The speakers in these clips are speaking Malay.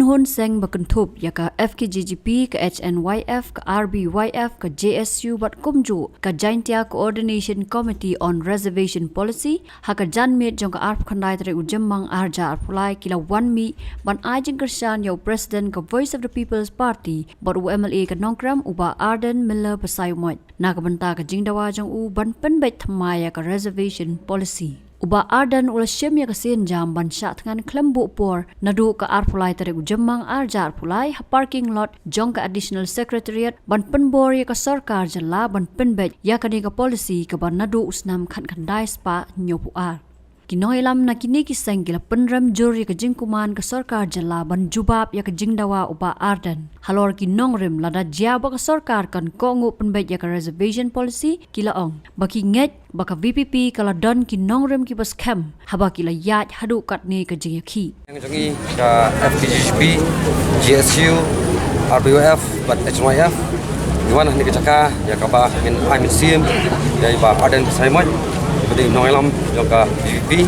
Kinhun Seng Bakentup Yaka FKGGP ke HNYF ke RBYF ke JSU Bat Kumju ke Jaintia Coordination Committee on Reservation Policy haka janmit jong ke arp khandai tere ujemmang arja arpulai kila 1 mi ban ajeng kersan yau President ke Voice of the People's Party bat UMLA ke Nongkram uba Arden Miller Pasayumot na ke benta ke jingdawa jong u ban penbet thamaya ke Reservation Policy uba Arden ula syem ya kesin jam ban syat dengan kelembu por nadu ke arpulai tere ujemmang arja arpulai ha parking lot jong ke Additional Secretariat ban penbor ya ke sarkar jela ban penbet ya ke ni ke policy ke ban nadu usnam khan khandai spa nyopu ar Kinoilam na kini kiseng gila penram juri ke jingkuman ke sarkar jela ban jubab ya ke jingdawa uba Arden. Halor ki nongrim lada jiaba ke sarkar kan kongu penbet ya ke reservation policy kila ong. Baki nget baka VPP kala don ki nongrim ki bas kem haba kila yat hadu kat ni ke jingaki. Yang jongi ke FKGGP, GSU, RBWF, bat HNYF. Iwan ni ke caka ya kaba min Aimin Sim ya iba Arden Pasayumot. Badi noilam jangka BVP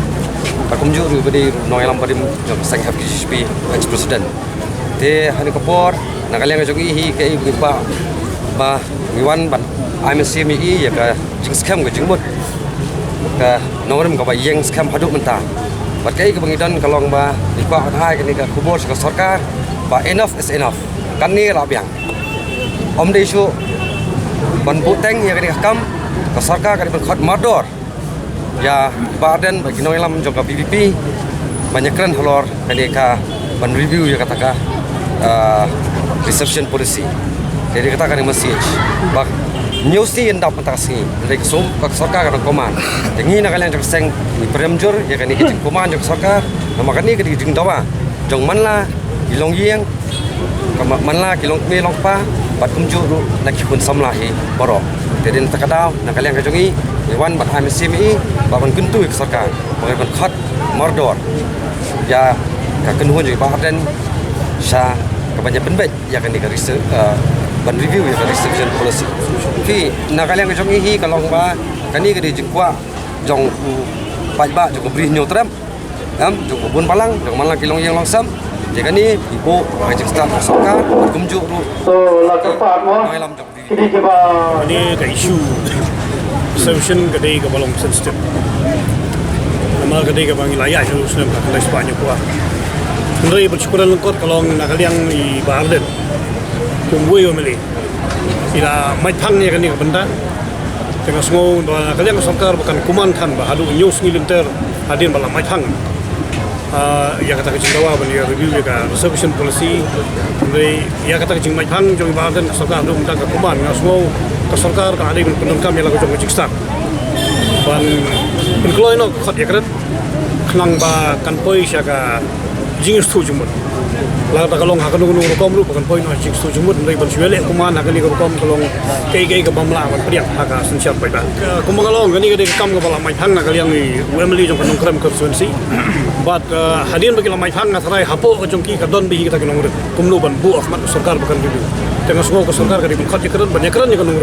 pakumju badi noilam badi jangka sang FKGGP ex president te hani kapor nakaliang jongi hi ke iba ba ngiwan ban IMC mi ya ka jing scam ke jingbut ka norim ka ba yeng scam haduk menta bat kai ke bangidan kalong ba iba hai ke ni ka kubur ka sarkar ba enough is enough kan ni la biang om de isu ban puteng ya ke ni kam ka sarkar ka ban khot mardor ya Badan bagi noilam jangka PVP banyak keren halor kadeka ban review ya kataka reception policy jadi katakan message bak news ni endap pentasi dari kesum bak sarkar kan koman dengi nak kalian jang seng ni premjur ya kan ni kijing koman jang sarkar nama kan ni kijing dawa jang manla ilong yeng manla kilong me long pa bat kumju nak kikun samlahi baro jadi nak kadau nak kalian kajongi Iwan bat AMCMI baban kuntu ke sarkar bagan khat mardor ya ka kenhun juga Badan sha ka banyak penbet ya kan ni ka research ban review ya ka reception policy ki nak kalian ke jongi hi kalong ba kani ke di jengkwa jong pajba jong bri nyotram jong bun palang jong malang kilong yang langsam jadi ni ibu ngajak staff sarkar kumju ru so la kepat mo ini coba ini ke isu reservation kedai ke balong sensitif. Nama kedai ke bangi layak itu sudah kalau sebanyak kuah. Kendari bersyukuran lengkot kalau nak kalian di Baden, tunggu yo meli. Ila mai thang ni kan ni benda. Tengah semua nak kalian sarkar bukan kuman kan bahadu news ngilinter hadin balang mai thang. Ya kata kecing dawa bani review ya reservation policy. Kendari ya kata kecing mai thang jong Baden sarkar tu minta ke kuman semua sarkar ka adai penun kami lagu jong jiksta ban penkloi no khot ya kret khnang ba kan poi sya ka jing stu jumut la ta kalong ha kan nu kom ru kan poi no jing stu jumut ndai ban swele kuman ha kan ni ko kom kalong kei kei ka bamla ban priak ha ka sun siap pai ba kumang kalong gani ka de kam ka bala mai thang na kaliang ni UMLA jong kan kram constituency but hadin bagi lamai thang na tharai hapo ka jong ki ka don bi ka ta kinong kumlu ban bu of mat sarkar bakan bi tengah semua ke sarkar kadi khot yakran banyak kran ya kanung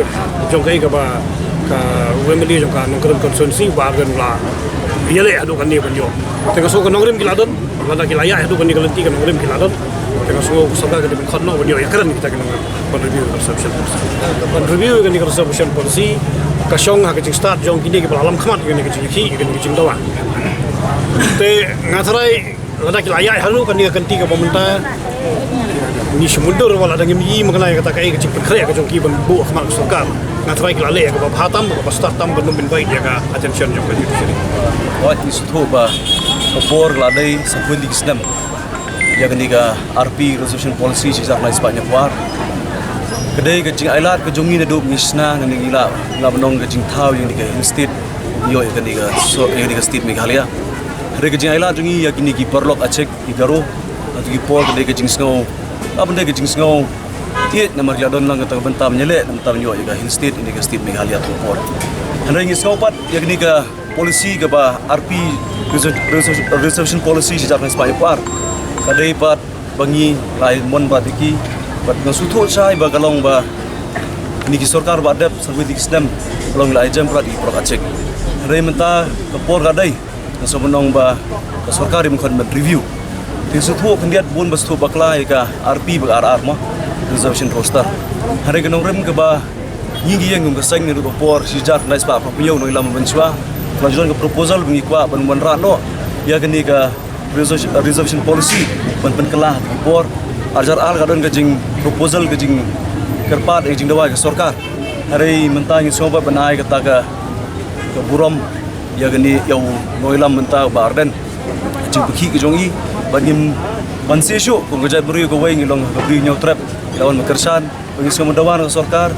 jong kai ka ba ka UMLA jong ka nongkram constituency Baden la yele adu kan ni banjo tengah semua ke nongrim kiladon lada kilaya adu kan ni kalenti kan nongrim kiladon tengah semua ke sarkar kadi khot no banjo yakran kita kan ban review reception ban review kan ni reception policy ka syong ha ke start jong kini ke alam khamat kan ni ke ki kan ni ke dawa te ngatrai lada kilaya halu kan ni kanti ka pemerintah ni semundur wala ada ngimi mengenai kata kai kecil perkaya ke jongki ban bu khmal sarkar ngatrai kilale ke bab hatam ke start tam ban bin baik dia ka attention jong di sini wa isu ba kapor ladai sabun di kisnam ya gani ga RP resolution policy sisa lai sebanyak war kedai ke jing ailat ke jongi na do misna ngani gila ngabnong ke jing thau yang di ke state yo ya gani ga so yang di ke state Meghalaya re ke jing ailat jongi ya gini ki perlok acek di garo atau ki por kedai ke jing snow apa benda kecing sengau tiet nama jadon lang kata bentam nyelek bentam yo juga hill state ini ke state Meghalaya tupor hendak ingin sengau pat yang ni ke polisi ke ba RP reservation policy sejak sepanjang par kadai pat bangi lain mon bat iki pat ngasuthot sai ba kalong ba ni ki sarkar ba dep servis di kisdam kalong lai jam prat di pro acek re menta ke por kadai so menong ba ke sarkar di mukon review Di suatu kendiat bun bestu baklai ka RP bak RR mah reservation roster. Hari kenong rem ke ba nyingi yang ngum keseng ni por sijar nais pa papio no ilam bencua. Kelanjutan ke proposal bengi kwa ban rano ya kini ka reservation policy ban kelah por ajar al kadon ke jing proposal ke jing kerpat jing dawa ke sarkar. Hari mentang soba banai kata ke buram ya kini yau no ilam mentang ba arden jing beki ke jongi bangim bansesyo kung gajat beri ko way ngilong beri nyaw trap lawan makersan bagi semua dawan ke sarkar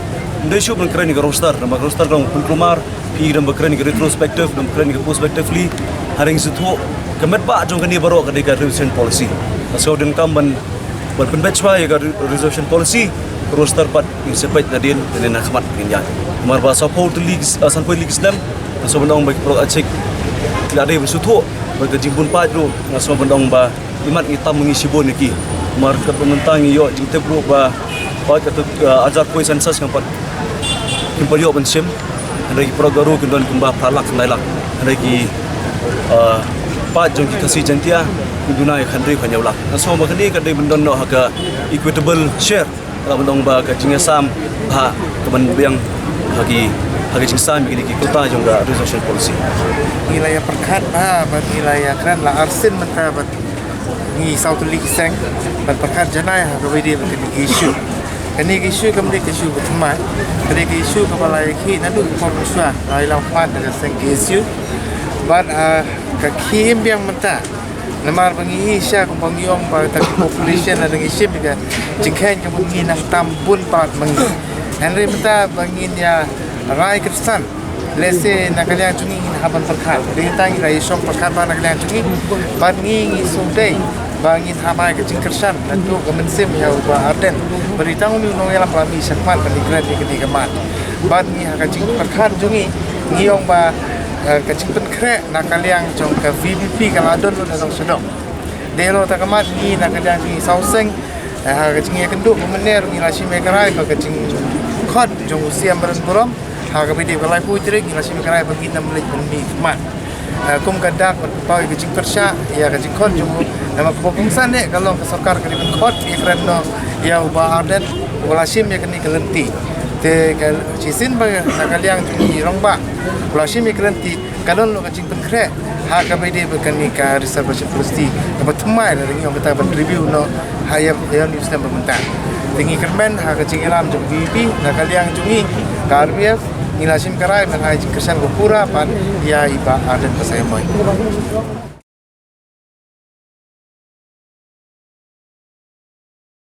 ndesyo ban keren ke roster nama roster dong penkelumar pi dan bakren ke retrospective dan bakren ke prospectively haring situ kemet ba jong kani baro ke reservation policy so den kam ban penbetchwa ya reservation policy roster pat sepet nadin dan nak khmat ngin yan mar ba support league sanpoi league islam so bandong bagi pro acek tidak ada bersutu bagi jimpun padu ngaso bandong ba imat hitam mengisi bon iki mar ke pementang yo jinte bro ba kata ajar koi sensas kan pat kimpalio bensim hari progaru kendon kembah pralak nailak hari pa jong ki kasi jantia dunai khandri khanyawla so ma khandi kadai bendon no haka equitable share bandong ba ka jingasam ha kaman biang hagi jingsam ki kota jong ga reservation policy wilayah perkat bat wilayah kran la arsin menta bat ni South League Seng bat perkat janai ha kawidi bat ni issue kani isu kamde isu berteman kani isu kepala ki nadu formuswa ilang pat dengan seng isu bat kakim yang menta namar bangi isya ko bangiong ba ta population na ng isip ga jikhen ka bangi nang tambun pat mangi henry menta bangin ya rai kristan lese nakalian tungi haban perkat rintangi rai som perkat ba nakalian tungi bat ngi sudai bangin hamai ke jingkersan nadu kemensim ya ba arden beritahu ni nong yalam kami sakman pendigran di kedi kemat ban ni ha kacing perkat jungi ngiong ba kacing penkrek nakaliang jong ke VBP kaladon lo dasang sedok delo ta kemat ni nakaliang ni sauseng ha kacing ya kenduk mener ni lasi mekerai ka kacing khot jong usia berenburom ha ka bidi balai putri ni lasi mekerai bagi 6 menit bumi kemat kum kadak berpau kacing persya ya kacing khot jong nama kepopungsan ni kalau ke sarkar ke khot di kerana ya ubah adat walasim ya kini kelenti te cisin ba nakaliang tungi rongba walasim ya kelenti kadon lo kacing penkre ha ka bede bekani ka reservation policy ka batumai la ringi kita ban review no hayam ya news na bermentan tingi kermen ha kacing ilam jong BP nakaliang tungi ka RBF nilasim karai man ha kesan gopura pan ya iba adat pasai moy